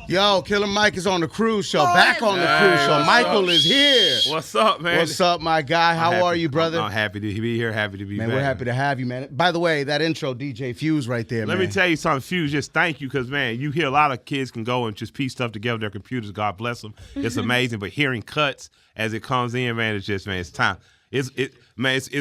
Yo, Killer Mike is on the Cruz Show. Back on the Cruz Show. Michael is here. What's up, man? What's up, my guy? How are you, brother? I'm happy to be here. Happy to be back. Man, we're happy to have you, man. By the way, that intro, DJ Fuse right there, man. Let me tell you something, Fuse, just thank you, because, man, you hear a lot of kids can go and just piece stuff together with their computers. God bless them. It's amazing. But hearing cuts as it comes in, man, it's just, man, it's time. It's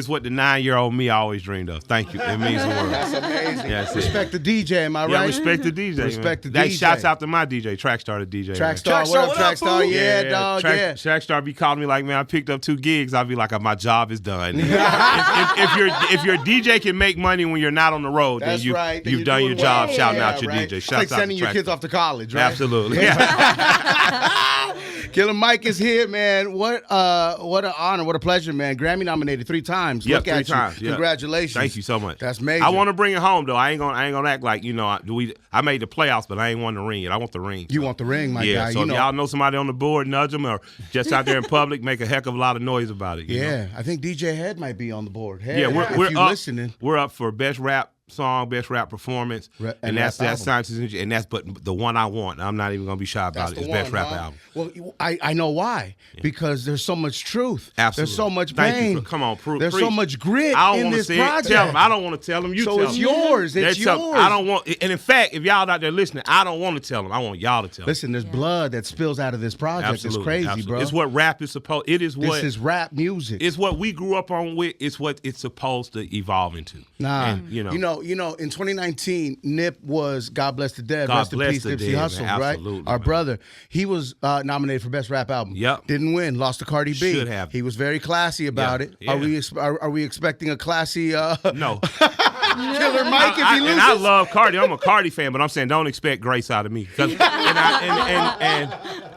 what the 9-year-old me always dreamed of. Thank you. It means the world. That's amazing. Yeah, respect the DJ, am I right? Yeah, respect the DJ. Respect man. the DJ. Shouts out to my DJ, Trackstar, the DJ. Trackstar, what up, Trackstar? Yeah, dog, yeah. Trackstar be calling me like, man, I picked up 2 gigs. I'll be like, my job is done. if your DJ can make money when you're not on the road, that's then right. you've done your job shouting out your DJ. It's like sending your kids off to college, right? Absolutely. Yeah. Killer Mike is here, man. What an honor, what a pleasure, man. Grammy nominated 3 times. Yep, Look at 3 times. you. Congratulations. Thank you so much. That's major. I want to bring it home though. I ain't gonna act like, you know, I made the playoffs, but I ain't won the ring yet. I want the ring. You want the ring, my guy. Yeah. So if y'all know somebody on the board, nudge them, or just out there in public, make a heck of a lot of noise about it. You know? I think DJ Head might be on the board. Head, yeah, we're up. Listening. We're up for best rap song, best rap performance, and that's Science, and that's but the one I want. I'm not even gonna be shy about it. It's best rap album. Well, I know why. Yeah. Because there's so much truth. Absolutely. There's so much pain. Thank you. Come on, prove. There's so much grit in this project. Tell them. I don't want to tell them. You so tell it's them. yours. It's yours. I don't want. And in fact, if y'all out there listening, I don't want to tell them. I want y'all to tell them. Listen, there's blood that spills out of this project. Absolutely. It's crazy, Absolutely. bro. It's what rap is supposed. It is what. This is rap music. It's what we grew up on with. It's what it's supposed to evolve into. Nah, and, you know. In 2019. Nip was God Bless the Dead. God Rest in peace, Nipsey Hussle, right? Our brother. He was nominated for Best Rap Album. Yep. Didn't win. Lost to Cardi B. Should have. He was very classy about it. Yeah. Are we expecting a classy? No. Killer Mike if he loses. And I love Cardi. I'm a Cardi fan, but I'm saying don't expect grace out of me,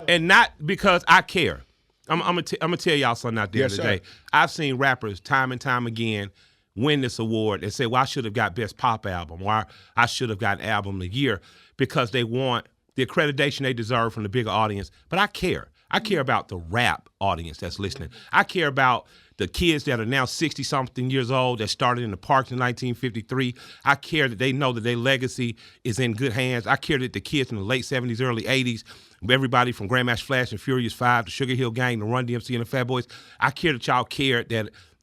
and not because I care. I'm gonna tell y'all something out there today. I've seen rappers time and time again win this award and say, well, I should have got Best Pop Album, or I should have got Album of the Year, because they want the accreditation they deserve from the bigger audience. But I care. I care about the rap audience that's listening. I care about the kids that are now 60-something years old that started in the parks in 1953. I care that they know that their legacy is in good hands. I care that the kids in the late 70s, early 80s, everybody from Grandmaster Flash and Furious 5 to Sugar Hill Gang to Run DMC and the Fat Boys, I care that y'all care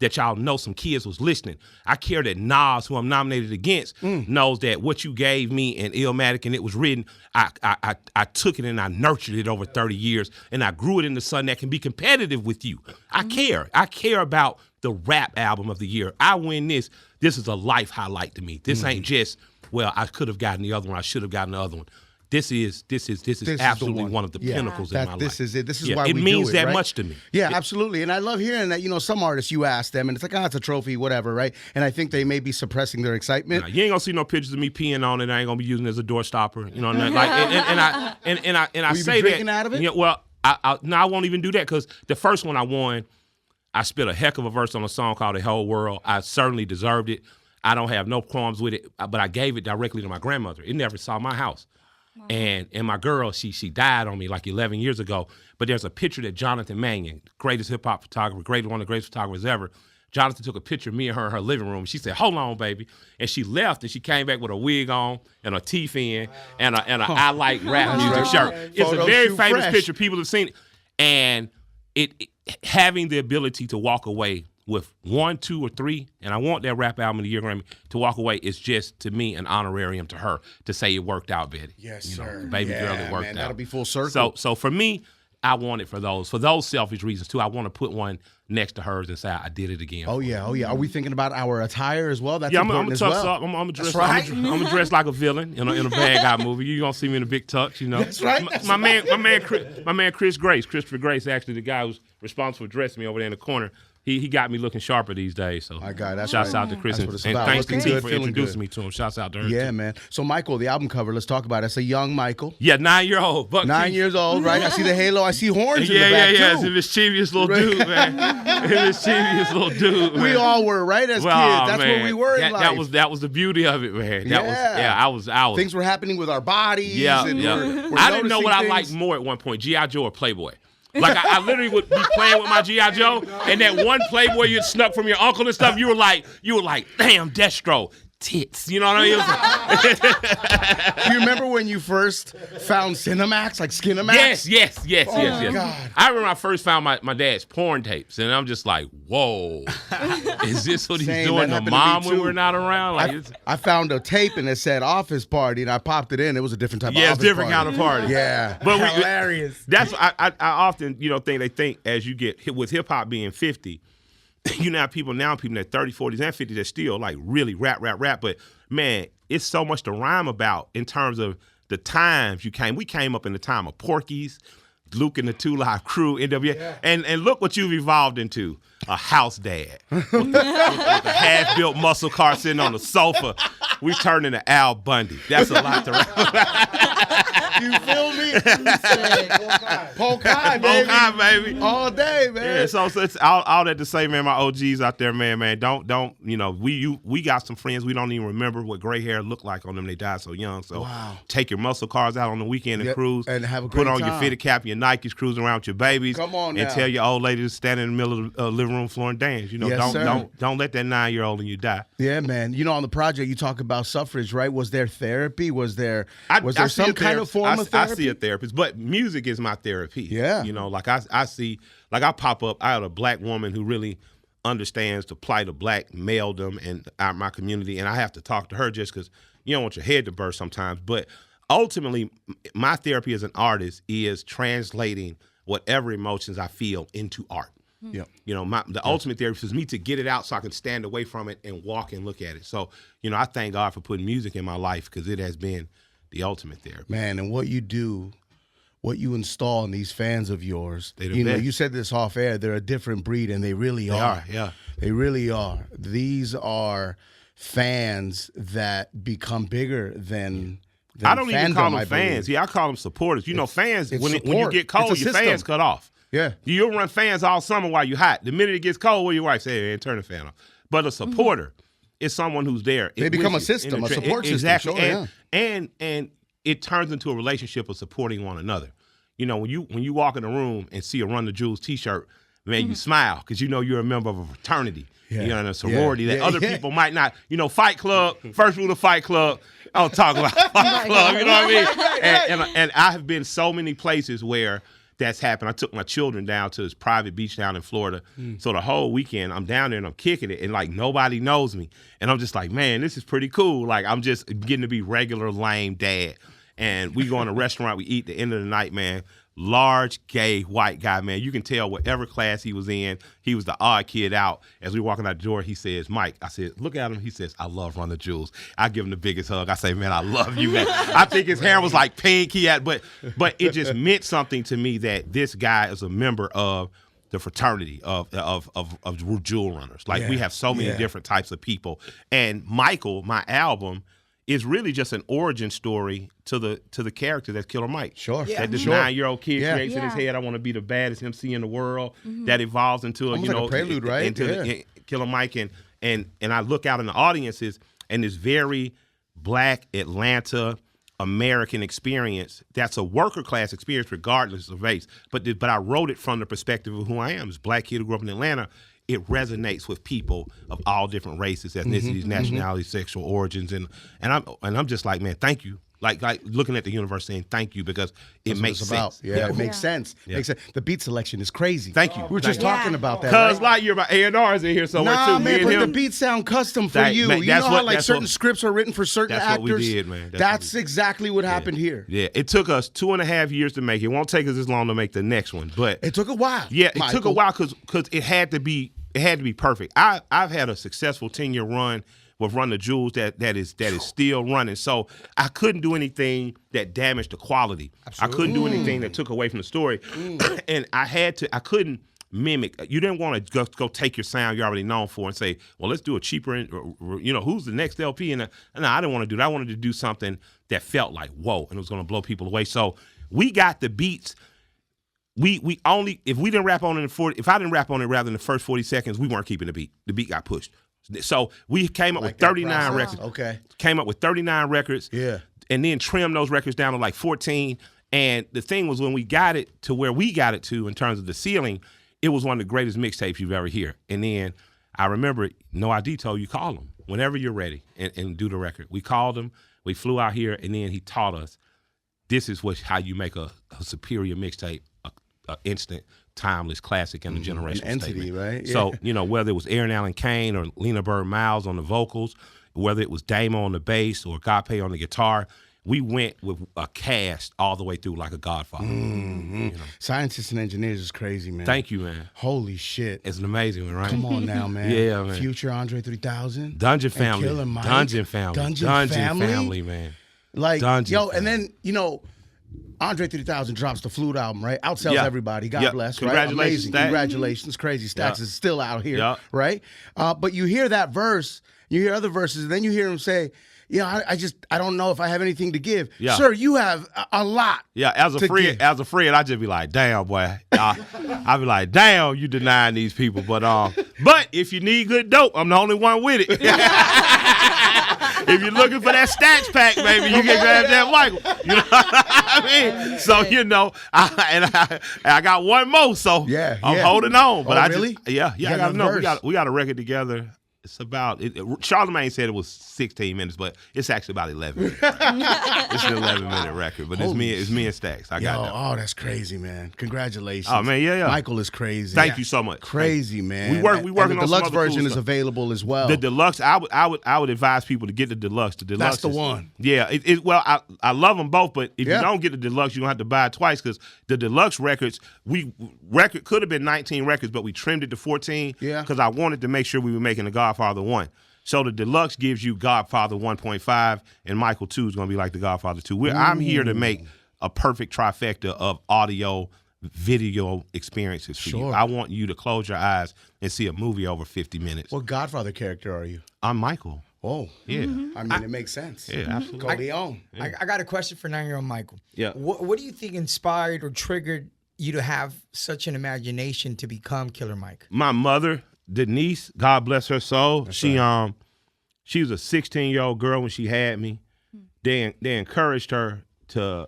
that y'all know some kids was listening. I care that Nas, who I'm nominated against, knows that what you gave me in Illmatic and it was written, I took it and I nurtured it over 30 years, and I grew it into something that can be competitive with you. I care. I care about the rap album of the year. I win this. This is a life highlight to me. This ain't just, well, I could have gotten the other one, I should have gotten the other one. This is absolutely one of the pinnacles in my life. This is it. This is why we do it. It means that right? much to me. Yeah, absolutely. And I love hearing that, some artists, you ask them, and it's like, it's a trophy, whatever, right? And I think they may be suppressing their excitement. You ain't gonna see no pictures of me peeing on it. I ain't gonna be using it as a door stopper. You know, and I say drinking that. Out of it? I won't even do that, because the first one I won, I spit a heck of a verse on a song called "The Whole World." I certainly deserved it. I don't have no qualms with it, but I gave it directly to my grandmother. It never saw my house. And my girl, she died on me like 11 years ago. But there's a picture that Jonathan Mannion, greatest hip hop photographer, one of the greatest photographers ever. Jonathan took a picture of me and her in her living room. She said, "Hold on, baby," and she left. And she came back with a wig on and her teeth in and a I like rap music shirt. It's a very famous picture. People have seen it, and it having the ability to walk away with 1, 2, or 3, and I want that rap album of the year Grammy, to walk away is just, to me, an honorarium to her to say it worked out, Betty. Yes, sir. Baby girl, it worked out. That'll be full circle. So for me, I want it for those selfish reasons too. I want to put one next to hers and say I did it again. Oh yeah. Are we thinking about our attire as well? That's important as well. I'm a dress. Right. I'm a dress like a villain, in a bad guy movie. You gonna see me in a big tux, That's right. My man, Christopher Grace, actually the guy who's responsible for dressing me over there in the corner. He got me looking sharper these days. So my God, shouts out to Chris, and thanks to T for introducing me to him. Shouts out to her. Yeah, too. man. So Michael, the album cover, let's talk about it. It's a young Michael. Yeah, 9-year-old. 9 years old, right? I see the halo. I see horns in the back too. It's a mischievous little dude, man. Mischievous little dude. Man. We all were, right, as kids. That's where we were in life. That was the beauty of it, man. I was. Things were happening with our bodies. Yeah. We're I didn't know what I liked more at one point, G.I. Joe or Playboy. Like I literally would be playing with my G.I. Joe, and that one Playboy you'd snuck from your uncle and stuff, you were like, damn, Destro. tits. You know what I mean? Do you remember when you first found Cinemax, like Skinemax? Yes. Oh, God. I remember I first found my dad's porn tapes, and I'm just like, whoa, is this what he's Same, doing that to happened to me, mom when too. we're not around? Like, I found a tape and it said office party, and I popped it in. It was a different type of yeah, office it's different party. kind of party. Yeah. But Hilarious. That's I often they think as you get hit with hip hop being 50, you know, people that 30, 40s, and 50s that still like really rap. But man, it's so much to rhyme about in terms of the times you came. We came up in the time of Porky's, Luke and the 2 Live Crew, NWA, and look what you've evolved into. A house dad with a half-built muscle car sitting on the sofa. We turned into Al Bundy. That's a lot to rap about. You feel me? Polk high, baby. All day, man. Yeah, so it's all that to say, man, my OGs out there, man, don't, you know, we got some friends, we don't even remember what gray hair looked like on them. They died so young. So take your muscle cars out on the weekend and cruise. And have a great Put on time. your fitted cap, your Nikes, cruising around with your babies. Come on and now. tell your old lady to stand in the middle of the living room floor and dance. You know, Yes, sir. don't let that 9-year-old and you die. Yeah, man. You know, on the project you talk about suffrage, right? Was there therapy? Was there I some see a kind of form of therapy? I see a therapist, but music is my therapy. Yeah. You know, like I see, like I pop up, I had a black woman who really understands the plight of black maledom and my community, and I have to talk to her just because you don't want your head to burst sometimes. But ultimately, my therapy as an artist is translating whatever emotions I feel into art. Yeah. You know, the ultimate therapy is me to get it out so I can stand away from it and walk and look at it. So, you know, I thank God for putting music in my life because it has been the ultimate therapy. Man, and what you do, what you install in these fans of yours, They the you know, best. you said this off air, they're a different breed, and they really are. Yeah. They really are. These are fans that become bigger than I don't even call fandom, I them fans. believe. Yeah, I call them supporters. You know, fans, it's when you support. get cold, It's a your system. fans cut off. Yeah. You'll run fans all summer while you're hot. The minute it gets cold, what your wife say, man, turn the fan off. But a supporter is someone who's there. They become a system, a support system. Exactly. Sure, And it turns into a relationship of supporting one another. You know, when you walk in a room and see a Run the Jewels t-shirt, man, you smile because you know you're a member of a fraternity. Yeah. You know, and a sorority that Yeah. other people might not. You know, Fight Club, first rule of Fight Club. I don't talk about Fight Club. You know what I mean? And I have been so many places where that's happened. I took my children down to this private beach down in Florida. So the whole weekend I'm down there and I'm kicking it and like nobody knows me. And I'm just like, man, this is pretty cool. Like I'm just getting to be regular lame dad. And we go in a restaurant, we eat the end of the night, man. Large, gay, white guy, man. You can tell whatever class he was in, he was the odd kid out. As we walking out the door, he says, Mike, I said, look at him. He says, I love Run the Jewels. I give him the biggest hug. I say, man, I love you, man. I think his hair was like pink. But it just meant something to me that this guy is a member of the fraternity of jewel runners. Like we have so many different types of people. And Michael, my album, is really just an origin story to the character that's Killer Mike. Sure. Yeah. That this Sure. 9-year-old kid Yeah. creates in his head, I want to be the baddest MC in the world. That evolves into Almost like a prelude, right? into the Killer Mike, and I look out in the audiences and this very black Atlanta American experience that's a worker class experience regardless of race. But I wrote it from the perspective of who I am. As a black kid who grew up in Atlanta, it resonates with people of all different races, ethnicities, nationalities, sexual origins, and I'm just like, man, thank you. Like looking at the universe saying thank you because it That's what makes it's about. sense. Yeah, it makes sense. Makes sense. The beat selection is crazy. Thank you. We were just Thank you. talking about that. Cause right? like you're my A&R's in here somewhere Nah, too. man, Me but and the him. beats sound custom for That- you. man, You that's know how what- like that's certain what- scripts are written for certain that's actors? what we did, man. That's exactly what happened here. Yeah, it took us 2.5 years to make it. It won't take us as long to make the next one, but It took a while. yeah, it took a Michael. while because it had to be perfect. I've had a successful 10-year run with Run the Jewels that is still running. So I couldn't do anything that damaged the quality. I couldn't do anything that took away from the story, and I couldn't mimic. You didn't want to go take your sound you're already known for and say, well, let's do a cheaper. Who's the next LP? And no, I didn't want to do that. I wanted to do something that felt like whoa, and it was going to blow people away. So we got the beats. We only if we didn't rap on it if I didn't rap on it rather than the first 40 seconds, we weren't keeping the beat. The beat got pushed. So we came up with 39 records. Okay. Came up with 39 records. Yeah. And then trimmed those records down to like 14. And the thing was when we got it to where we got it to in terms of the ceiling, it was one of the greatest mixtapes you've ever heard. And then I remember No ID told you call them. whenever you're ready and do the record. We called him, we flew out here, and then he taught us, this is how you make a superior mixtape, a instant, timeless classic and a generational An entity, statement. right? Yeah. So, you know, whether it was Aaron Allen Kane or Lena Bird Miles on the vocals, whether it was Damo on the bass or Agape on the guitar, we went with a cast all the way through like a Godfather. You know? Scientists and Engineers is crazy, man. Thank you, man. Holy shit. It's an amazing one, right? Come on now, man. Yeah, man. Future Andre 3000. Dungeon Family. Killer Mike. Dungeon Family. Dungeon Family? Man. Like, Dungeon yo, Family. and then, you know, Andre 3000 drops the Flute album, right? Outsells Yeah. everybody. God Yeah. bless, right? Congratulations, Amazing. Stax. Congratulations. Crazy Stacks Yeah. is still out here, Yeah. right? But you hear that verse, you hear other verses, and then you hear him say, I don't know if I have anything to give. Yeah. Sir, you have a lot. Yeah, as a to friend, give. I just be like, damn, boy. I be like, damn, you denying these people. But if you need good dope, I'm the only one with it. If you're looking for that Stacks pack, baby, you can grab that Michael. You know what I mean? So, you know, I got one more, so I'm holding on. But really? I got to know. We got a record together. It's about Charlamagne said it was 16 minutes, but it's actually about 11 minutes. It's an 11-minute record, but it's me and Stacks. I got that. Oh, that's crazy, man. Congratulations. Oh, man, yeah. Michael is crazy. Thank you so much. Crazy, man. We working and the on some deluxe other cool version is stuff. available as well. The deluxe, I would advise people to get the deluxe. The deluxe That's the one. Yeah. I love them both, but if you don't get the deluxe, you're gonna have to buy it twice because the deluxe records, record could have been 19 records, but we trimmed it to 14. Yeah. Because I wanted to make sure we were making the Godfather 1. So the deluxe gives you Godfather 1.5, and Michael 2 is going to be like the Godfather 2. I'm here to make a perfect trifecta of audio, video experiences for you. I want you to close your eyes and see a movie over 50 minutes. What Godfather character are you? I'm Michael. Oh, yeah. I mean, it makes sense. Yeah, absolutely. Corleone. I got a question for 9-year-old Michael. Yeah. What do you think inspired or triggered you to have such an imagination to become Killer Mike? My mother, Denise, God bless her soul. She was a 16-year-old girl when she had me. They encouraged her to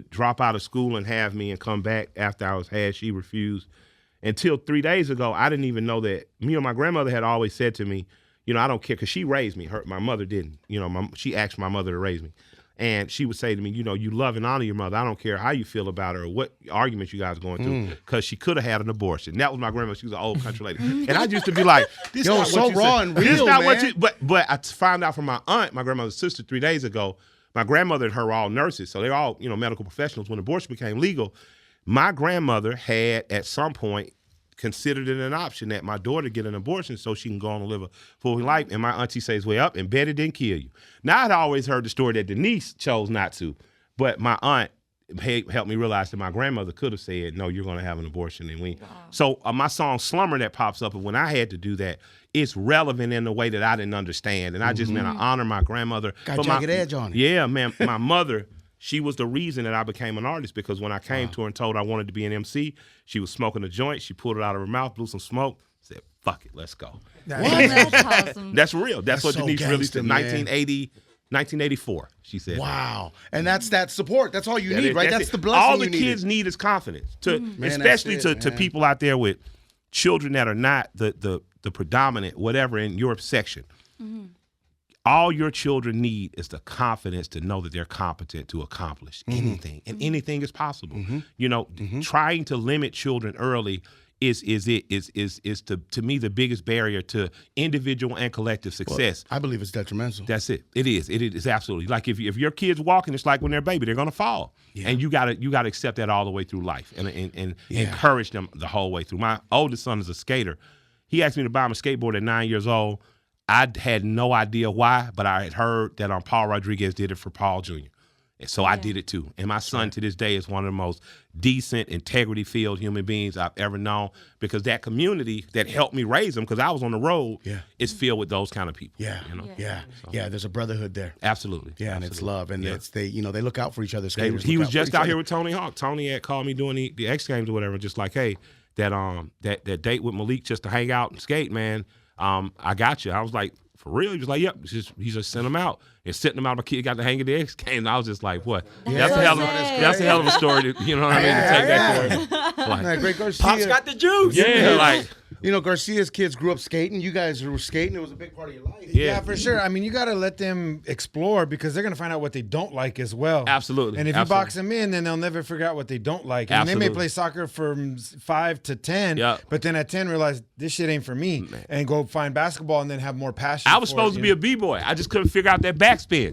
drop out of school and have me and come back after I was had. She refused. Until 3 days ago, I didn't even know that. Me and my grandmother had always said to me, you know, I don't care, because she raised me. My mother didn't. You know, she asked my mother to raise me. And she would say to me, you know, you love and honor your mother. I don't care how you feel about her or what arguments you guys are going through, because she could have had an abortion. That was my grandma. She was an old country lady. And I used to be like, this Yo, not so what you raw said. and This real, not man. what you, but I found out from my aunt, my grandmother's sister, 3 days ago. My grandmother and her were all nurses, so they're all, you know, medical professionals. When abortion became legal, my grandmother had at some point considered it an option that my daughter get an abortion so she can go on and live a full life. And my auntie says, way up, and Betty didn't kill you. Now, I'd always heard the story that Denise chose not to, but my aunt helped me realize that my grandmother could have said, no, you're going to have an abortion. And So my song Slumber that pops up, and when I had to do that, it's relevant in a way that I didn't understand. And I just meant to honor my grandmother. Got jagged edge on it. Yeah, man. My mother, she was the reason that I became an artist, because when I came to her and told her I wanted to be an MC, she was smoking a joint. She pulled it out of her mouth, blew some smoke, said, fuck it, let's go. That's awesome. That's real. That's what so Denise released in gangsta, 1984, she said. Wow. And that's that support. That's all you need, right? That's it. the blessing All the you kids need is confidence, especially that's it, to people out there with children that are not the predominant whatever in your section. All your children need is the confidence to know that they're competent to accomplish anything, and anything is possible. You know, trying to limit children early is to me the biggest barrier to individual and collective success. I believe it's detrimental. That's it. It is absolutely. Like if your kid's walking, it's like when they're a baby, they're gonna fall, and you gotta accept that all the way through life and encourage them the whole way through. My oldest son is a skater. He asked me to buy him a skateboard at 9 years old. I had no idea why, but I had heard that Paul Rodriguez did it for Paul Jr. And so I did it too. And my son to this day is one of the most decent, integrity-filled human beings I've ever known, because that community that helped me raise him, because I was on the road, is filled with those kind of people. There's a brotherhood there. Absolutely. Yeah, and it's love, and it's they look out for each other. He was just out here with Tony Hawk. Tony had called me doing the X Games or whatever, just like, hey, that date with Malik just to hang out and skate, man. I got you. I was like, for real? He was like, yep. He just sent him out. And sitting him out, my kid got to hang at the X Games. And I was just like, what? That's a hell of a story. You know what I mean? To take that for. Great coach. Pop's got the juice. Yeah, like You know, Garcia's kids grew up skating. You guys were skating. It was a big part of your life. Yeah, for sure. I mean, you got to let them explore because they're going to find out what they don't like as well. Absolutely. And if you box them in, then they'll never figure out what they don't like. And they may play soccer from 5 to 10, but then at 10 realize this shit ain't for me and go find basketball and then have more passion. I was supposed to be a B-boy. I just couldn't figure out that backspin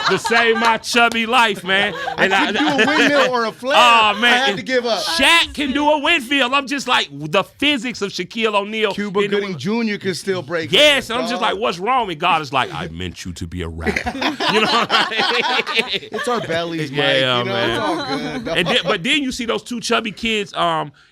to save my chubby life, man. And I could do a windmill or a flare. Oh, man. I had to give up. Shaq can do a windfield. I'm just like the physics of Shaquille O'Neal. Cuba Gooding Jr. can still break. Yes, and I'm just like, what's wrong? And God is like, I meant you to be a rapper. You know what I mean? It's our bellies, Mike. Yeah, you know, man. It's all good. And but then you see those two chubby kids.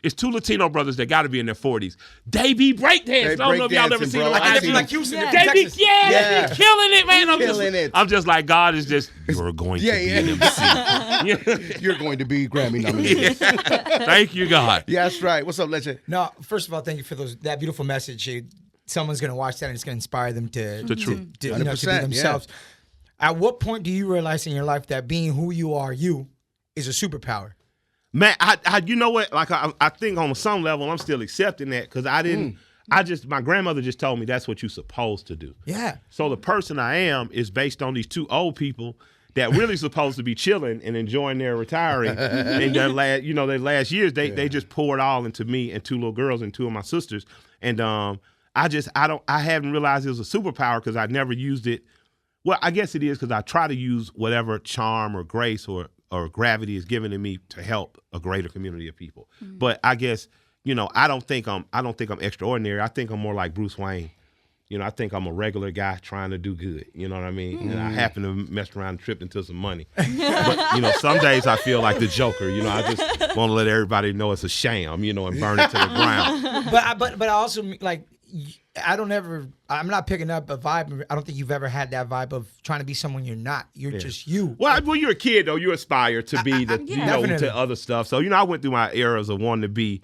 It's two Latino brothers that got to be in their 40s. They be breakdancing. I don't know if y'all ever seen them. Like Houston, They be Texas. they be killing it, man. I'm just like, God is just, you're going to be an MC. You're going to be Grammy nominated. Thank you, God. Yeah, that's right. What's up, Legend? No, first of all, thank you for that beautiful message. Someone's going to watch that and it's going to inspire them to be themselves. Yeah. At what point do you realize in your life that being who you are, is a superpower? Man, you know what? Like I think on some level I'm still accepting that because I didn't. My grandmother just told me that's what you're supposed to do. Yeah. So the person I am is based on these two old people that really supposed to be chilling and enjoying their retiring. And their last years, they just poured all into me and two little girls and two of my sisters. And I haven't realized it was a superpower because I never used it. Well, I guess it is because I try to use whatever charm or grace or gravity is given to me to help a greater community of people. Mm-hmm. But I guess, I don't think I'm extraordinary. I think I'm more like Bruce Wayne. I think I'm a regular guy trying to do good. You know what I mean? Mm-hmm. And I happen to mess around and tripped into some money. But, some days I feel like the Joker. I just want to let everybody know it's a sham, and burn it to the ground. But I also, like, I'm not picking up a vibe. I don't think you've ever had that vibe of trying to be someone you're not. You're just you. Well, when you're a kid, though, you aspire to be to other stuff. So, I went through my eras of wanting to be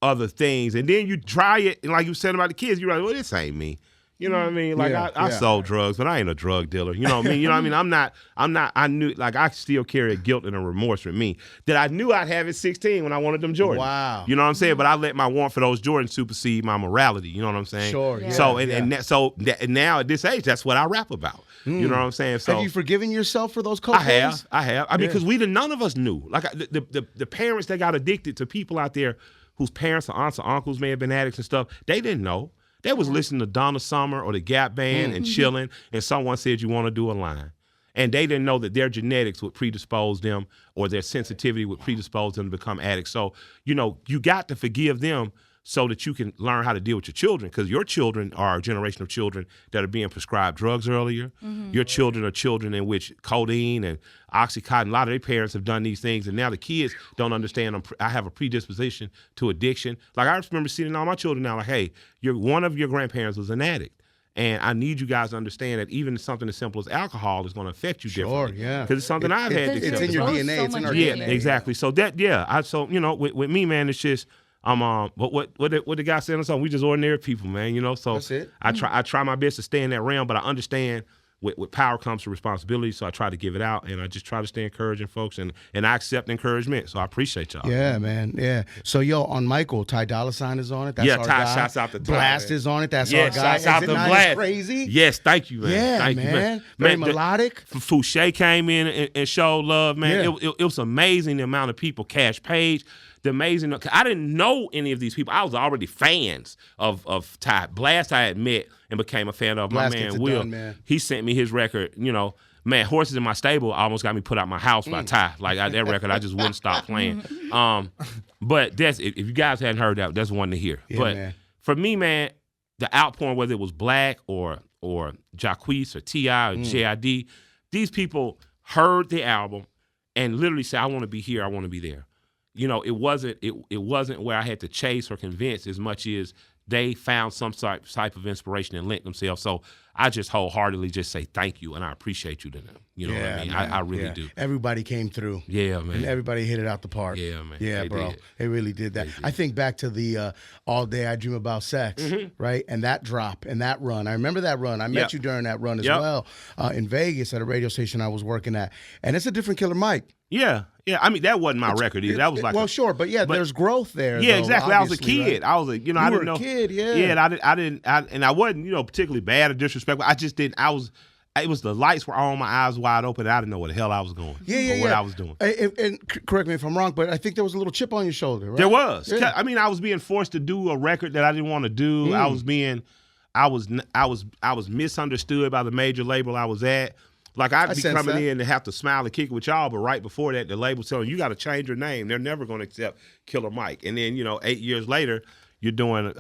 other things. And then you try it, and like you said about the kids, you're like, well, this ain't me. You know what I mean? Like I sold drugs, but I ain't a drug dealer. You know what I mean? I mean? I knew, like, I still carry a guilt and a remorse with me that I knew I'd have at 16 when I wanted them Jordans. Wow. You know what I'm saying? But I let my want for those Jordans supersede my morality. You know what I'm saying? Sure. Yeah. So, and now at this age, that's what I rap about. You know what I'm saying? So have you forgiven yourself for those cocaines? I have. I mean, because none of us knew. Like the parents that got addicted to people out there whose parents or aunts or uncles may have been addicts and stuff, they didn't know. They was listening to Donna Summer or the Gap Band and chilling, and someone said you want to do a line. And they didn't know that their genetics would predispose them or their sensitivity would predispose them to become addicts. So, you got to forgive them so that you can learn how to deal with your children, because your children are a generation of children that are being prescribed drugs earlier. Mm-hmm. Your children are children in which codeine and Oxycontin, a lot of their parents have done these things, and now the kids don't understand I have a predisposition to addiction. Like, I remember seeing all my children now, like, hey, one of your grandparents was an addict. And I need you guys to understand that even something as simple as alcohol is going to affect you differently. Sure, yeah. Because it's something I've had to accept. It's in your DNA. It's in our DNA. DNA. Yeah, exactly. So with me, man, it's just what the guy said on something, we just ordinary people, man, so that's it. I try my best to stay in that realm, but I understand with power comes to responsibility, so I try to give it out, and I just try to stay encouraging folks, and I accept encouragement, so I appreciate y'all. Yeah, man, yeah. So, on Michael, Ty Dolla $ign is on it. That's our Ty, guy. shouts out to Ty. Blast is on it. That's our guy. Shouts out to Blast. Crazy? Yes, thank you, man. Yeah, thank you, man. Very melodic. Fouché came in and showed love, man. Yeah. It was amazing the amount of people. Cash Page. I didn't know any of these people. I was already fans of Ty. Blast I had met and became a fan of. Blast my man Will. man. He sent me his record, man, Horses in My Stable almost got me put out my house by Ty. Like, that record, I just wouldn't stop playing. But if you guys hadn't heard that, that's one to hear. Yeah, but man. For me, man, the outpouring, whether it was Black or Jacquees or T.I. or J.I.D., these people heard the album and literally said, I want to be here, I want to be there. It wasn't where I had to chase or convince as much as they found some type of inspiration and lent themselves. So I just wholeheartedly just say thank you, and I appreciate you to them. You know what I mean? I really do. Everybody came through. Yeah, man. And everybody hit it out the park. Yeah, man. Yeah, bro. They really did that. I think back to the All Day I Dream About Sex, right? And that drop and that run. I remember that run. I met you during that run as well in Vegas at a radio station I was working at. And it's a different Killer Mike. Yeah. I mean, that wasn't my record either. That was like sure, but there's growth there. Yeah, though, exactly. I was a kid. right? I was I didn't know. A kid, yeah. Yeah, and I wasn't, particularly bad or disrespectful. I just didn't. It was the lights were on, my eyes wide open. I didn't know where the hell I was going. Or what I was doing. And correct me if I'm wrong, but I think there was a little chip on your shoulder, right? There was. Yeah. I mean, I was being forced to do a record that I didn't want to do. I was misunderstood by the major label I was at. Like, I'd be coming in to have to smile and kick it with y'all, but right before that, the label's telling you got to change your name. They're never going to accept Killer Mike. And then, 8 years later, you're doing,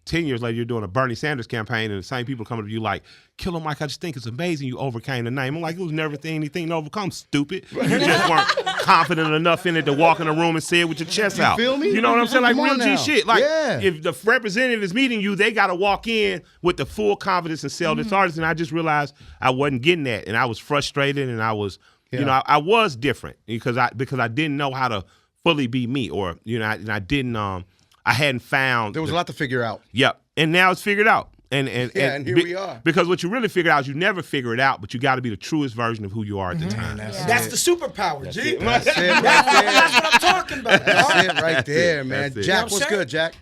10 years later, you're doing a Bernie Sanders campaign, and the same people coming to you like, Killer Mike, I just think it's amazing you overcame the name. I'm like, it was never anything to overcome, stupid. You just weren't confident enough in it to walk in a room and say it with your chest out. Feel me? You know what I'm saying? Like, real G now. shit. Like, if the representative is meeting you, they got to walk in with the full confidence and sell this artist. And I just realized I wasn't getting that. And I was frustrated, and I was, I was different because I didn't know how to fully be me, or, and I didn't, I hadn't found. There was a lot to figure out. Yep. And now it's figured out. And here we are. Because what you really figure out is you never figure it out, but you got to be the truest version of who you are at the time. That's the superpower, G. That's it right there. That's what I'm talking about. That's it right there, man. That's it. Jack, what's good, Jack?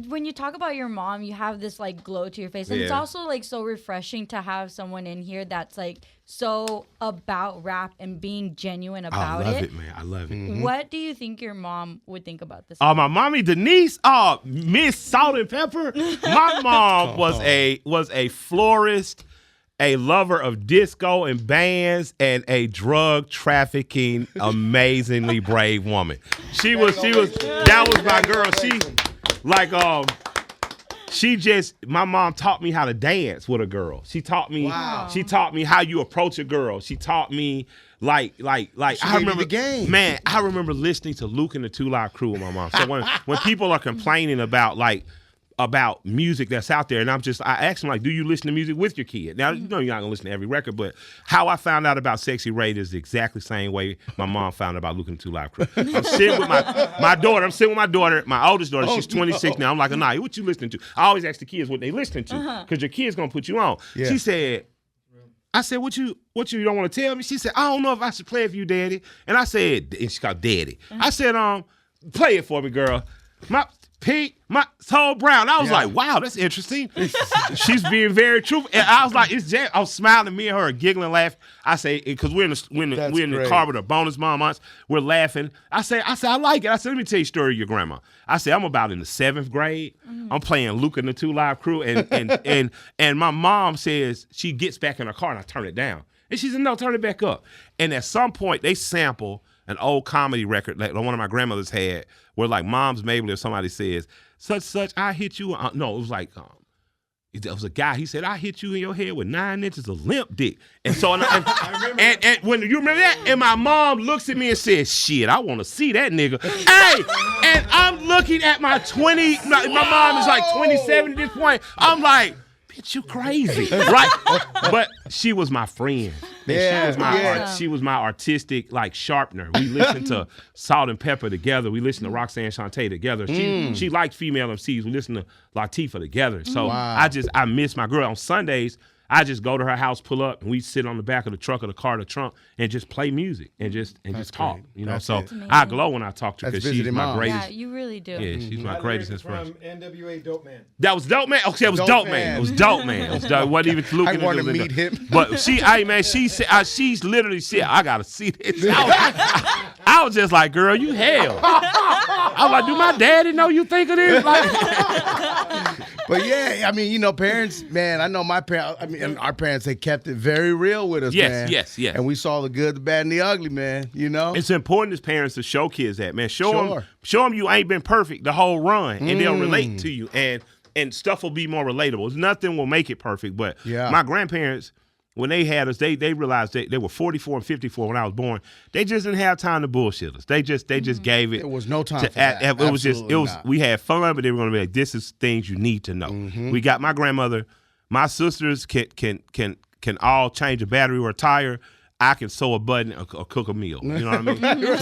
When you talk about your mom, you have this like glow to your face, and it's also like so refreshing to have someone in here that's like so about rap and being genuine about it. I love it, man. I love it. Mm-hmm. What do you think your mom would think about this? My mommy Denise, Miss Salt and Pepper. My mom was a florist, a lover of disco and bands, and a drug trafficking, amazingly brave woman. That was my girl. My mom taught me how to dance with a girl. She taught me how you approach a girl. She taught me I remember the game. Man, I remember listening to Luke and the 2 Live Crew with my mom. So when people are complaining about music that's out there, and I asked them, like, do you listen to music with your kid? Now, you're not gonna listen to every record, but how I found out about Sexy Red is exactly the same way my mom found out about Luke and the 2 Live Crew. I'm sitting with my daughter. I'm sitting with my daughter, my oldest daughter. She's 26 now. I'm like, Anaya, what you listening to? I always ask the kids what they listening to, because your kid's gonna put you on. Yeah. She said, I said, what you don't want to tell me? She said, I don't know if I should play it for you, Daddy. And I said, and she called Daddy. I said, play it for me, girl. My Pink, my Soul Brown. I was like, wow, that's interesting. She's being very truthful. And I was like, it's Jack. I was smiling, me and her giggling, laughing. I say, because we're in the car with a bonus mom aunts. We're laughing. I say, I like it. I said, let me tell you a story of your grandma. I said, I'm about in the 7th grade. I'm playing Luke and the 2 Live Crew. And my mom says, she gets back in her car and I turn it down. And she said, no, turn it back up. And at some point, they sample an old comedy record that one of my grandmothers had, where like Mom's Mabley or somebody says, such, I hit you. No, it was like, it was a guy. He said, I hit you in your head with 9 inches of limp dick. And so, and when you remember that, and my mom looks at me and says, shit, I want to see that nigga. Hey, and I'm looking at my 20, my mom is like 27 at this point. I'm like, bitch, you crazy, right? But she was my friend. She was my artistic like sharpener. We listened to Salt and Pepper together. We listened to Roxanne Shante together. She liked female MCs. We listened to Latifah together. So I miss my girl. On Sundays, I just go to her house, pull up, and we sit on the back of the truck or the car, the trunk, and just play music and just talk. You know, That's so it. I glow when I talk to her because she's my greatest. Yeah, you really do. Yeah, she's my greatest inspiration. From NWA Dope Man. That was Dope Man. Okay, it was Dope Man. It was Dope Man. It was dope. It wasn't even Luke. I want to meet him. But she said, she's literally said, I gotta see this. I was just like, girl, you hell. I was like, do my daddy know you think of this? But yeah, I mean, you know, parents, man, I know my parents, I mean, our parents, they kept it very real with us, man. Yes. And we saw the good, the bad, and the ugly, man, you know? It's important as parents to show kids that, man. Show them you ain't been perfect the whole run, and they'll relate to you, and stuff will be more relatable. Nothing will make it perfect, but my grandparents, when they had us, they realized they were 44 and 54 when I was born. They just didn't have time to bullshit us. They just gave it. There was no time for that. We had fun, but they were going to be like, this is things you need to know. We got my grandmother. My sisters can all change a battery or a tire. I can sew a button or cook a meal. You know what I mean? So it was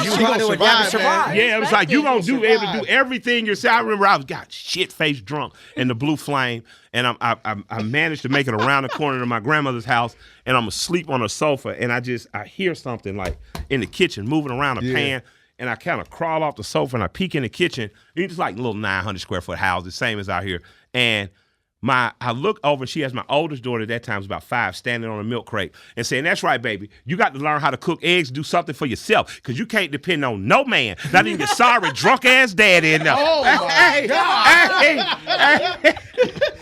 just like, you gonna survive. Yeah, it was like you gonna able to do everything yourself. I remember I got shit-faced drunk in the Blue Flame, and I managed to make it around the corner to my grandmother's house, and I'm asleep on a sofa, and I hear something like in the kitchen moving around a pan, and I kind of crawl off the sofa and I peek in the kitchen. It's like a little 900 square foot house, the same as out here, and I look over, and she has my oldest daughter at that time, was about 5, standing on a milk crate and saying, "That's right, baby. You got to learn how to cook eggs, do something for yourself, because you can't depend on no man, not even your sorry drunk-ass daddy in there." Oh, my God.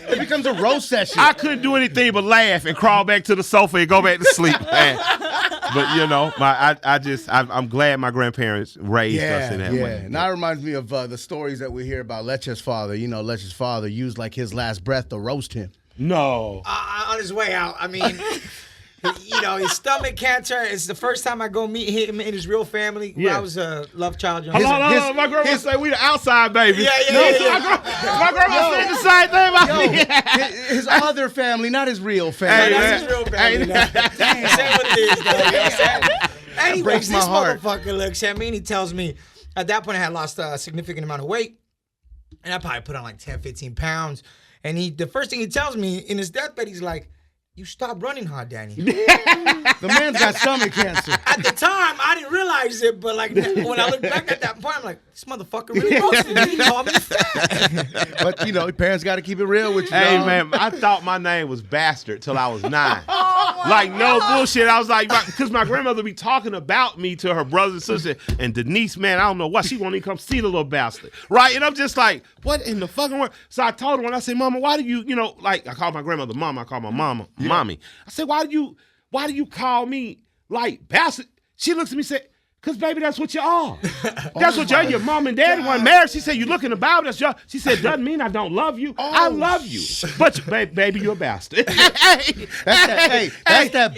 It becomes a roast session. I couldn't do anything but laugh and crawl back to the sofa and go back to sleep, man. But, you know, I'm glad my grandparents raised us in that way. Now it reminds me of the stories that we hear about Leche's father. You know, Leche's father used like his last breath to roast him. No. On his way out. I mean, you know, his stomach cancer. It's the first time I go meet him and his real family. I was a love child. Hold on. My grandma say we the outside baby. Yeah. My grandma said the same thing about me. His other family, not his real family. That's his real family. Damn. Say what it is, though. You know what I'm saying? Anyways, this motherfucker looks at me and he tells me, at that point I had lost a significant amount of weight. And I probably put on like 10, 15 pounds. And the first thing he tells me in his deathbed, he's like, "You stopped running hard, Danny." The man's got stomach cancer. At the time, I didn't realize it, but like when I look back at that point, I'm like, this motherfucker really roasted me. Call me fat. But, you know, parents got to keep it real with you. Hey, man, I thought my name was Bastard till I was 9. Like, no bullshit. I was like, because my grandmother be talking about me to her brothers and sisters. And Denise, man, I don't know why she won't even come see the little bastard. Right? And I'm just like, what in the fucking world? So I told her, when I said, "Mama, why do you know, like," I called my grandmother Mama. I called my mama Mommy. I said, why do you call me like bastard? She looks at me and said, "Because, baby, that's what you are. That's what you are. Your mom and daddy weren't married." She said, "You look in the Bible, that's your." She said, "Doesn't mean I don't love you. I love you. But, baby, you're a bastard." That's that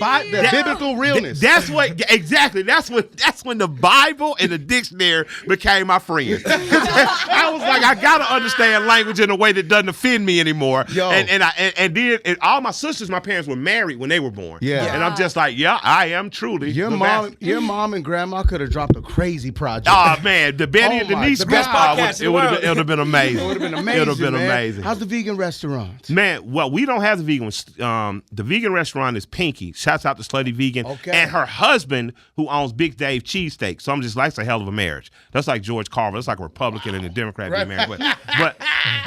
biblical realness. That's what, exactly. That's when the Bible and the dictionary became my friends. I was like, I got to understand language in a way that doesn't offend me anymore. Yo. And all my sisters, my parents were married when they were born. Yeah. And I'm just like, yeah, I am truly your mom and grandma could have dropped a crazy project. Oh, man, the Betty and Denise best podcast. It would have been amazing. It would have been amazing. It would have been amazing. How's the vegan restaurant? Man, well, we don't have the vegan one. The vegan restaurant is Pinky. Shouts out to Slutty Vegan. Okay. And her husband, who owns Big Dave Cheesesteak. So I'm just like, it's a hell of a marriage. That's like George Carver. That's like a Republican and a Democrat being married.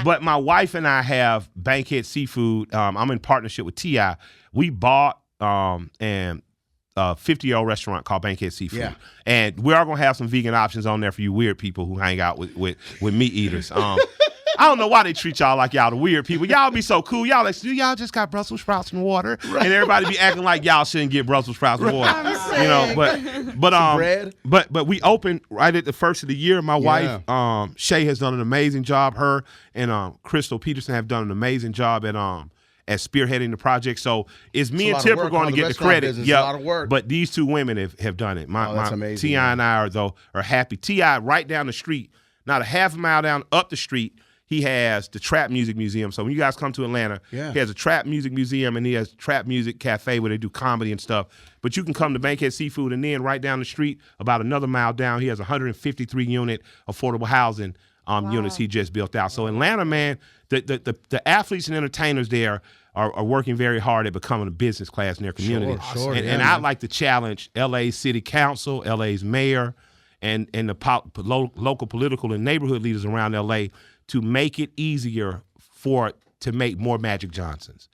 But my wife and I have Bankhead Seafood. I'm in partnership with T.I. We bought and 50-year-old restaurant called Bankhead Seafood. Yeah. And we are going to have some vegan options on there for you weird people who hang out with meat eaters. I don't know why they treat y'all like y'all the weird people. Y'all be so cool. Y'all like, y'all just got Brussels sprouts and water. Right. And everybody be acting like y'all shouldn't get Brussels sprouts and water. You know, but we opened right at the first of the year. My wife, Shay, has done an amazing job. Her and Crystal Peterson have done an amazing job at spearheading the project. So it's me and Tip are going to get the credit. Yeah, but these two women have done it. That's amazing. T.I. and I are happy. T.I. right down the street, not a half a mile down up the street, he has the Trap Music Museum. So when you guys come to Atlanta, he has a Trap Music Museum and he has Trap Music Cafe where they do comedy and stuff. But you can come to Bankhead Seafood, and then right down the street, about another mile down, he has 153 unit affordable housing units he just built out. So Atlanta, man, the athletes and entertainers there are working very hard at becoming a business class in their community. Sure, and I'd like to challenge LA's city council, LA's mayor, and the local political and neighborhood leaders around LA to make it easier to make more Magic Johnsons.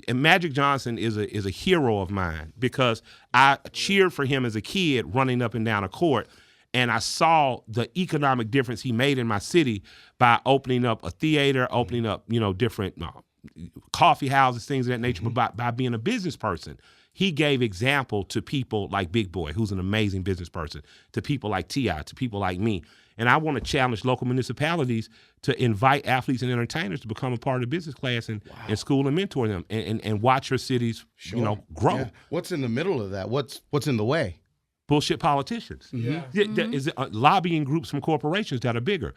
And Magic Johnson is a hero of mine because I cheered for him as a kid running up and down a court, and I saw the economic difference he made in my city by opening up a theater, opening up different coffee houses, things of that nature, but by being a business person. He gave example to people like Big Boy, who's an amazing business person, to people like T.I., to people like me. And I want to challenge local municipalities to invite athletes and entertainers to become a part of the business class and school and mentor them and watch your cities, grow. Yeah. What's in the middle of that? What's in the way? Bullshit politicians. Is lobbying groups from corporations that are bigger.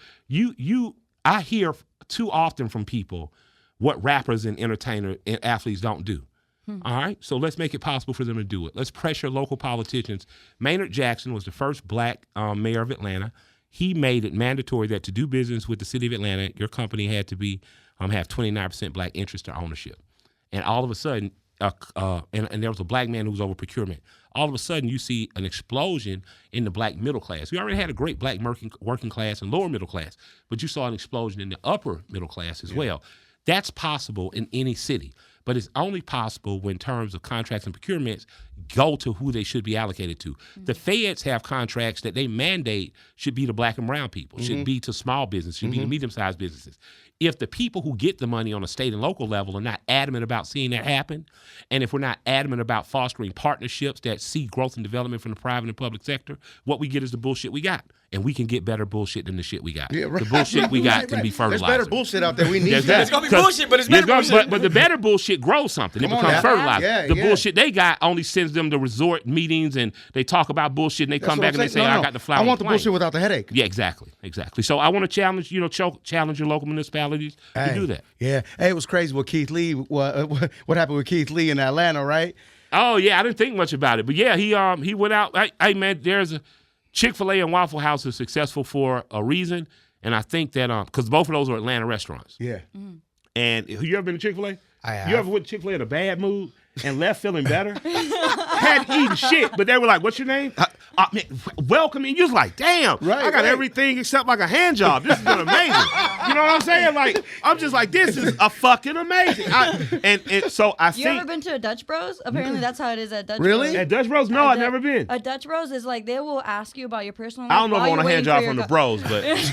I hear too often from people what rappers and entertainers and athletes don't do. All right, so let's make it possible for them to do it. Let's pressure local politicians. Maynard Jackson was the first black mayor of Atlanta. He made it mandatory that to do business with the city of Atlanta, your company had to be have 29% black interest or ownership. And all of a sudden, and there was a black man who was over procurement. All of a sudden, you see an explosion in the black middle class. We already had a great black working class and lower middle class, but you saw an explosion in the upper middle class as well. That's possible in any city. But it's only possible when terms of contracts and procurements go to who they should be allocated to. The feds have contracts that they mandate should be to black and brown people, should be to small business, should be to medium-sized businesses. If the people who get the money on a state and local level are not adamant about seeing that happen, and if we're not adamant about fostering partnerships that see growth and development from the private and public sector, what we get is the bullshit we got. And we can get better bullshit than the shit we got. Yeah, right. The bullshit we got can be fertilizer. There's better bullshit out there. We need that. It's going to be bullshit, but it's better bullshit. But the better bullshit grows something. It becomes fertilizer. The bullshit they got only sends them to resort meetings and they talk about bullshit and they come back and they say, I got the flower. I want the bullshit without the headache. Yeah, exactly. So I want to challenge, challenge your local municipalities to do that. Yeah. Hey, it was crazy with Keith Lee. What happened with Keith Lee in Atlanta, right? Oh, yeah. I didn't think much about it. But yeah, he went out. Hey, man, there's a Chick-fil-A and Waffle House is successful for a reason, and I think that because both of those are Atlanta restaurants. Yeah. And you ever been to Chick-fil-A? I have. You ever went to Chick-fil-A in a bad mood and left feeling better? Hadn't eaten shit, but they were like, "What's your name?" Man, welcome. And you was like, "Damn, I got everything except like a hand job. This has been amazing." You know what I'm saying? Like, I'm just like, this is a fucking amazing. So I think. You ever been to a Dutch Bros? Apparently, that's how it is at Dutch Bros. Really? At Dutch Bros? No, I've never been. A Dutch Bros is like they will ask you about your personal life. I don't know if I want a hand job from the Bros, but you know.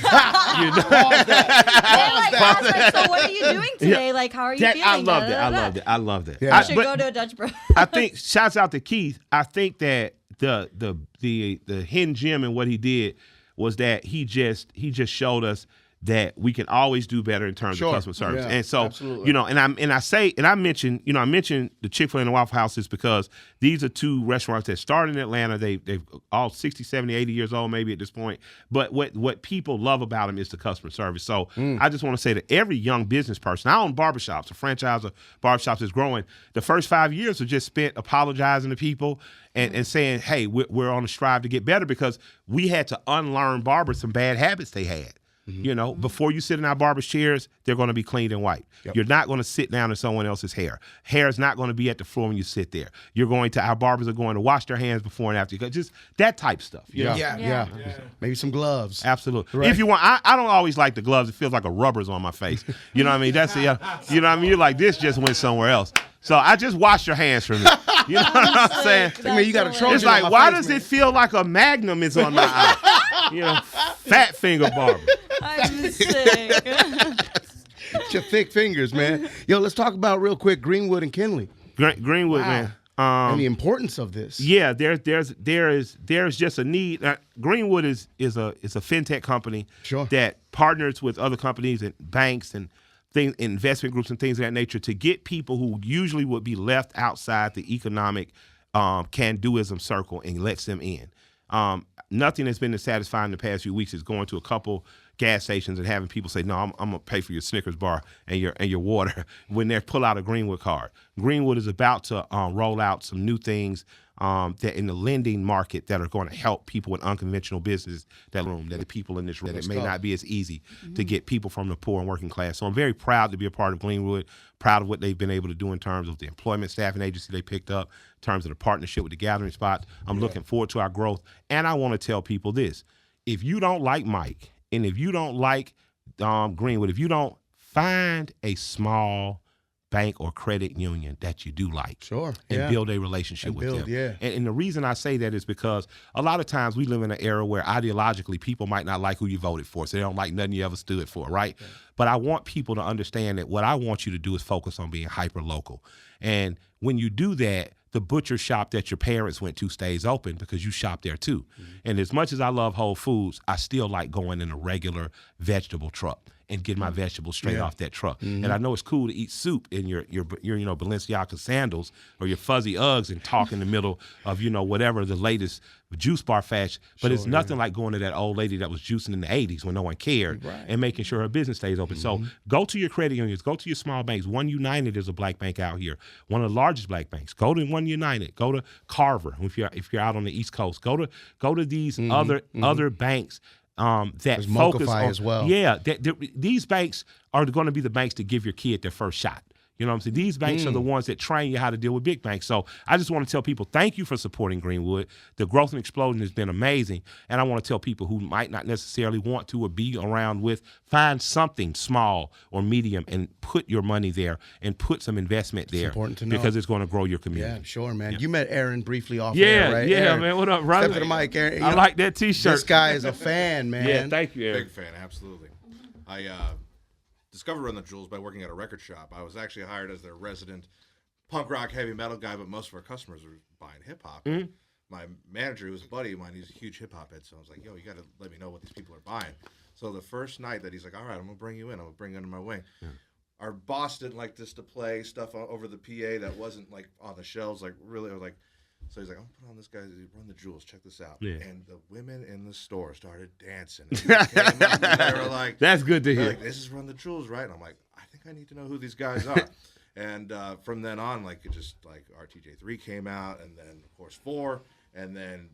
So what are you doing today? Like, how are you feeling? I loved it. Yeah. You should go to a Dutch Bros. I think shouts out to Keith. I think that the hidden gem in what he did was that he just showed us that we can always do better in terms of customer service. And so, absolutely. I mentioned the Chick-fil-A and the Waffle Houses because these are two restaurants that started in Atlanta. They've all 60, 70, 80 years old maybe at this point. But what people love about them is the customer service. So I just want to say to every young business person, I own barbershops. A franchise of barbershops is growing. The first 5 years are just spent apologizing to people and saying, hey, we're on a strive to get better because we had to unlearn barbers some bad habits they had. Before you sit in our barber's chairs, they're going to be cleaned and wiped. Yep. You're not going to sit down in someone else's hair. Hair is not going to be at the floor when you sit there. Our barbers are going to wash their hands before and after. Just that type stuff. You know? Yeah. Maybe some gloves. Absolutely. Right. If you want, I don't always like the gloves. It feels like a rubber's on my face. You know what I mean? That's you know what I mean? You're like, this just went somewhere else. So I just wash your hands from me. You know what I'm saying? I mean, you got a Trojan. It's like, why does it feel like a Magnum is on my eye? Fat finger barber. I'm sick. Your thick fingers, man. Yo, let's talk about real quick Greenwood and Kinley. Greenwood, man. And the importance of this. Yeah, there's just a need. Greenwood is a fintech company that partners with other companies and banks and investment groups and things of that nature to get people who usually would be left outside the economic can-doism circle and lets them in. Nothing that's been as satisfying in the past few weeks is going to a couple gas stations and having people say, no, I'm going to pay for your Snickers bar and your water when they pull out a Greenwood card. Greenwood is about to roll out some new things that in the lending market that are going to help people with unconventional business that the people in this room, that it may not be as easy to get people from the poor and working class. So I'm very proud to be a part of Greenwood, proud of what they've been able to do in terms of the employment staffing agency they picked up, in terms of the partnership with the Gathering Spot. I'm looking forward to our growth. And I want to tell people this. If you don't like Mike, and if you don't like Greenwood, if you don't find a small bank or credit union that you do like and build a relationship with them. And the reason I say that is because a lot of times we live in an era where ideologically people might not like who you voted for, so they don't like nothing you ever stood for, right? But I want people to understand that what I want you to do is focus on being hyper-local. And when you do that, the butcher shop that your parents went to stays open because you shop there too. And as much as I love Whole Foods, I still like going in a regular vegetable truck and get my vegetables straight off that truck. And I know it's cool to eat soup in your Balenciaga sandals or your fuzzy Uggs and talk in the middle of, whatever the latest juice bar fashion, but it's nothing like going to that old lady that was juicing in the 80s when no one cared and making sure her business stays open. So go to your credit unions, go to your small banks. One United is a black bank out here, one of the largest black banks. Go to One United, go to Carver if you're out on the East Coast. Go to these other banks that focus on as well. Yeah, these banks are going to be the banks to give your kid their first shot. You know what I'm saying? These banks are the ones that train you how to deal with big banks. So I just want to tell people, thank you for supporting Greenwood. The growth and explosion has been amazing. And I want to tell people who might not necessarily want to or be around with, find something small or medium and put your money there and put some investment there. It's important to know. Because it's going to grow your community. Yeah, sure, man. Yeah. You met Aaron briefly off air, right? Yeah, Aaron, man. What up, brother? Step to the mic, Aaron. I like that T-shirt. This guy is a fan, man. Yeah, thank you, Aaron. Big fan, absolutely. I discovered Run the Jewels by working at a record shop. I was actually hired as their resident punk rock heavy metal guy, but most of our customers were buying hip hop. My manager, who was a buddy of mine, he's a huge hip hop head, so I was like, yo, you got to let me know what these people are buying. So the first night that he's like, all right, I'm going to bring you in. I'm going to bring you under my wing. Yeah. Our boss didn't like this to play stuff over the PA that wasn't like on the shelves, like really, or like, so he's like, I'm put on this guy, Run the Jewels, check this out. Yeah. And the women in the store started dancing. And they were like, that's good to hear. Like, this is Run the Jewels, right? And I'm like, I think I need to know who these guys are. And from then on, like, it just, like, RTJ3 came out, and then, of course, 4, and then,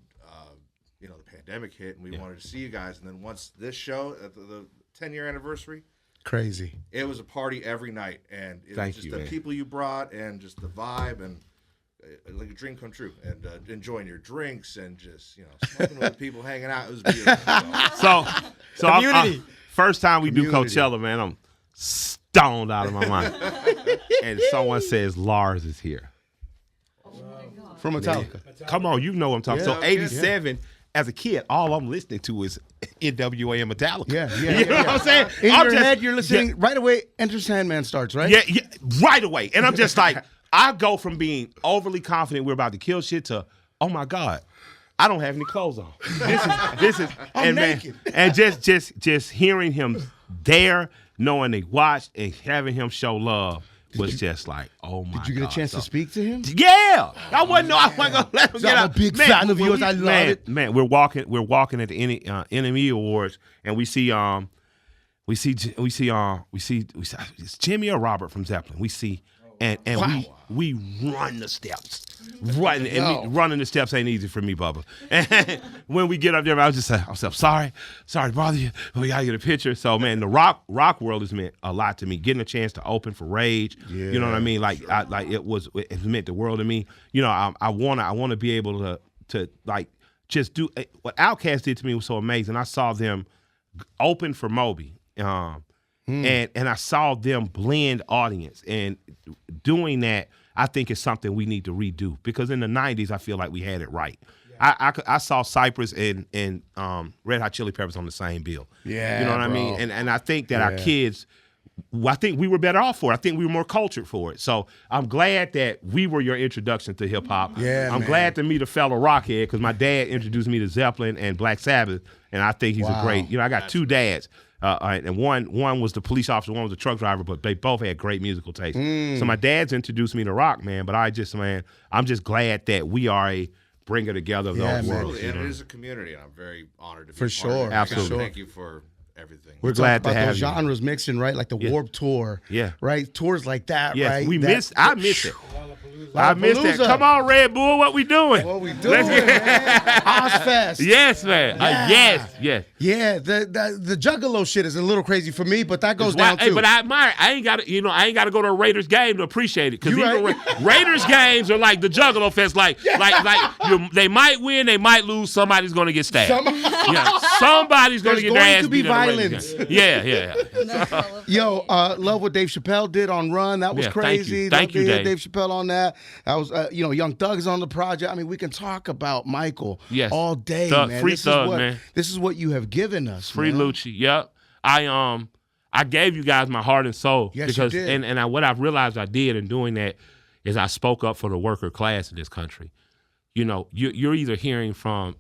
the pandemic hit, and we wanted to see you guys. And then once this show, at the 10-year anniversary, crazy. It was a party every night, and it was just the people you brought and just the vibe and like a dream come true, and enjoying your drinks and just smoking with people, hanging out. It was beautiful. So community. First time we do Coachella, man, I'm stoned out of my mind, and someone says Lars is here. Oh my God. From Metallica. Come on, you know what I'm talking. So 87. As a kid, all I'm listening to is NWA and Metallica. Yeah. You know what I'm saying? In your head, you're listening right away. Enter Sandman starts, right? Yeah, right away. And I'm just like, I go from being overly confident we're about to kill shit to, oh my God, I don't have any clothes on. This is, I'm naked. And just hearing him there, knowing they watched and having him show love. Just like, oh my God. Did you get a chance to speak to him? Yeah. I wasn't gonna let him get I'm a big fan of yours. I love it. Man, we're walking at the NME Awards, and we see it's Jimmy or Robert from Zeppelin. We see and wow. we run the steps. Running the steps ain't easy for me, Bubba. And when we get up there, I was just saying, I'm sorry to bother you, but we gotta get a picture. So man, the rock world has meant a lot to me. Getting a chance to open for Rage, you know what I mean? Like it meant the world to me. I wanna be able to like just do what Outkast did to me was so amazing. I saw them open for Moby. And I saw them blend audience, and doing that, I think is something we need to redo, because in the 90s, I feel like we had it right. Yeah. I saw Cypress and Red Hot Chili Peppers on the same bill. Yeah, you know what I mean? And I think that our kids, I think we were better off for it. I think we were more cultured for it. So I'm glad that we were your introduction to hip hop. Yeah, I'm glad to meet a fellow rockhead, because my dad introduced me to Zeppelin and Black Sabbath, and I think he's a great. I got two dads. And one was the police officer, one was the truck driver, but they both had great musical taste. So my dad's introduced me to rock, man. But I'm just glad that we are a bringer together of those worlds. And it is a community, and I'm very honored to be for sure. Part of it. Absolutely. Thank you for everything. We're glad to have those genres mixing, right? Like the Warped Tour, right? Tours like that, right? I miss it. I missed that. Come on, Red Bull, what we doing? What we doing, man? Ozfest. Yes, man. Yes. Yeah, the Juggalo shit is a little crazy for me, but that goes down too. But I admire. I ain't got to go to a Raiders game to appreciate it, because Raiders games are like the Juggalo Fest. Like they might win, they might lose. Somebody's gonna get stabbed. Somebody's gonna get their ass beat. Violence. Yeah. Yo, love what Dave Chappelle did on Run. That was crazy. Thank you, Dave. Dave Chappelle on that. That was, Young Thug is on the project. I mean, we can talk about Michael all day, man. Free Thug, man. This is what you have given us, Free man. Lucci. Yep. I gave you guys my heart and soul. Yes, because, you did. And what I've realized I did in doing that is I spoke up for the worker class in this country. You're either hearing from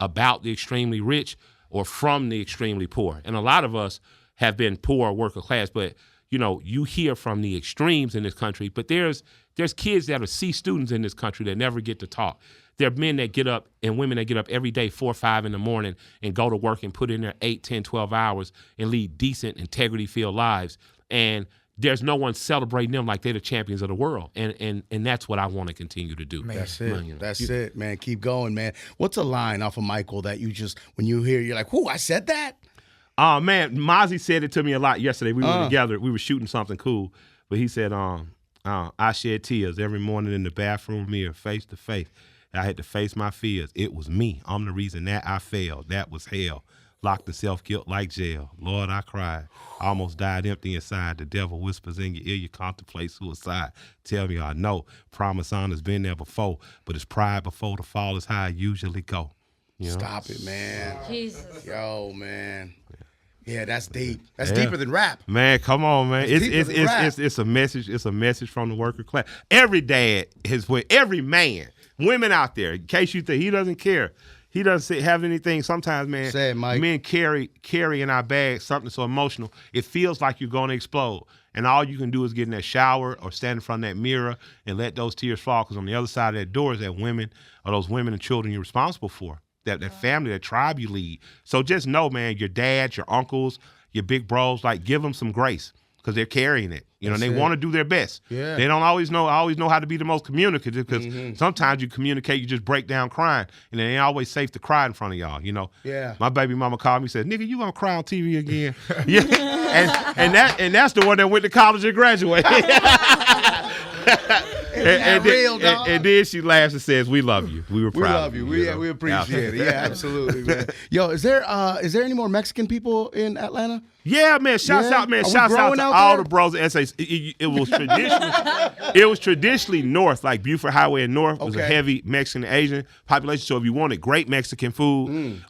about the extremely rich or from the extremely poor. And a lot of us have been poor or worker class, but you hear from the extremes in this country, but there's kids that are C students in this country that never get to talk. There are men that get up and women that get up every day 4 or 5 in the morning and go to work and put in their 8, 10, 12 hours and lead decent, integrity-filled lives. And there's no one celebrating them like they're the champions of the world. And that's what I want to continue to do. Man, that's it. That's it, man. Keep going, man. What's a line off of Michael that you just, when you hear, you're like, whoo, I said that? Oh, man, Mozzie said it to me a lot yesterday. We were together. We were shooting something cool. But he said, I shed tears every morning in the bathroom mirror, face to face. I had to face my fears. It was me. I'm the reason that I failed. That was hell. Locked in self-guilt like jail. Lord, I cried. I almost died empty inside. The devil whispers in your ear, you contemplate suicide. Tell me I know. Promise honor's been there before, but it's pride before the fall is how I usually go. Stop it, man. Jesus. Yo, man. Yeah, that's deep. That's deeper than rap. Man, come on, man. It's a message. It's a message from the worker class. Every dad every man, women out there, in case you think he doesn't care. He doesn't have anything. Sometimes, man, say it, Mike. Men carry in our bags something so emotional. It feels like you're going to explode. And all you can do is get in that shower or stand in front of that mirror and let those tears fall. Because on the other side of that door is that women, or those women and children you're responsible for. That family, that tribe you lead. So just know, man, your dads, your uncles, your big bros, like give them some grace because they're carrying it. They want to do their best. Yeah. They don't always know how to be the most communicative because sometimes you communicate, you just break down crying, and it ain't always safe to cry in front of y'all. Yeah. My baby mama called me and said, "Nigga, you gonna cry on TV again?" Yeah. and that's the one that went to college and graduated. And then she laughs and says, "We love you. We were proud of you. We appreciate it. Yeah, absolutely, man. Yo, is there any more Mexican people in Atlanta? Yeah, man. Shouts out to all the bros at SAs. It was traditionally north, like Buford Highway and north was a heavy Mexican and Asian population. So if you wanted great Mexican food,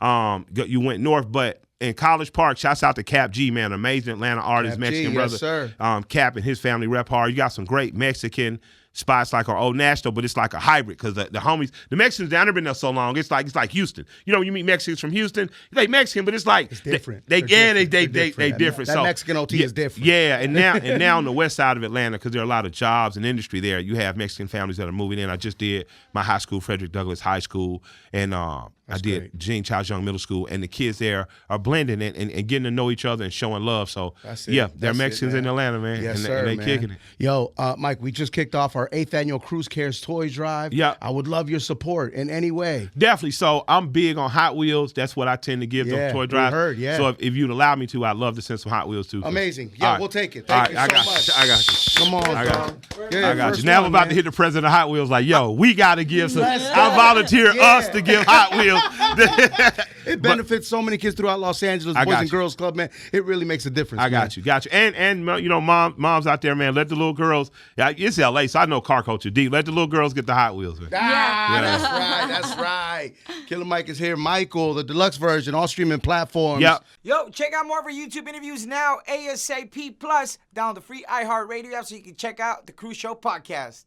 you went north. But in College Park, shouts out to Cap G, man, amazing Atlanta artist, Cap Mexican G, brother. yes, sir. Cap and his family rep hard. You got some great Mexican spots like our Old Nashville, but it's like a hybrid because the homies, the Mexicans down there been there so long. It's like Houston. When you meet Mexicans from Houston, they Mexican, but it's like it's different. They different. That So Mexican OT is different. Yeah, and now on the west side of Atlanta, because there are a lot of jobs and industry there, you have Mexican families that are moving in. I just did my high school, Frederick Douglass High School, and I did Gene Charles Young Middle School, and the kids there are blending and getting to know each other and showing love. So they're Mexicans in Atlanta, man. Yes, and sir, they man. kicking it. Yo, Mike, we just kicked off our 8th annual Cruise Cares Toys Drive. Yeah. I would love your support in any way. Definitely. So I'm big on Hot Wheels. That's what I tend to give those toy drives. Heard, yeah. So if you'd allow me to, I'd love to send some Hot Wheels too. Amazing. Yeah, we'll take it. Thank you so much. I got you. Come on, I got you. Yeah, I got you. Now I'm about to hit the president of Hot Wheels like, yo, we got to give some. Let's go. I volunteer us to give Hot Wheels. It benefits so many kids throughout Los Angeles, Boys and Girls Club, man. It really makes a difference. I got you. And moms out there, man, let the little girls. It's LA, so I know car culture deep. Let the little girls get the Hot Wheels, man. That's right. Killer Mike is here. Michael, the deluxe version, all streaming platforms. Yep. Yo, check out more of our YouTube interviews now, ASAP+. Download the free iHeartRadio app so you can check out the Cruz Show podcast.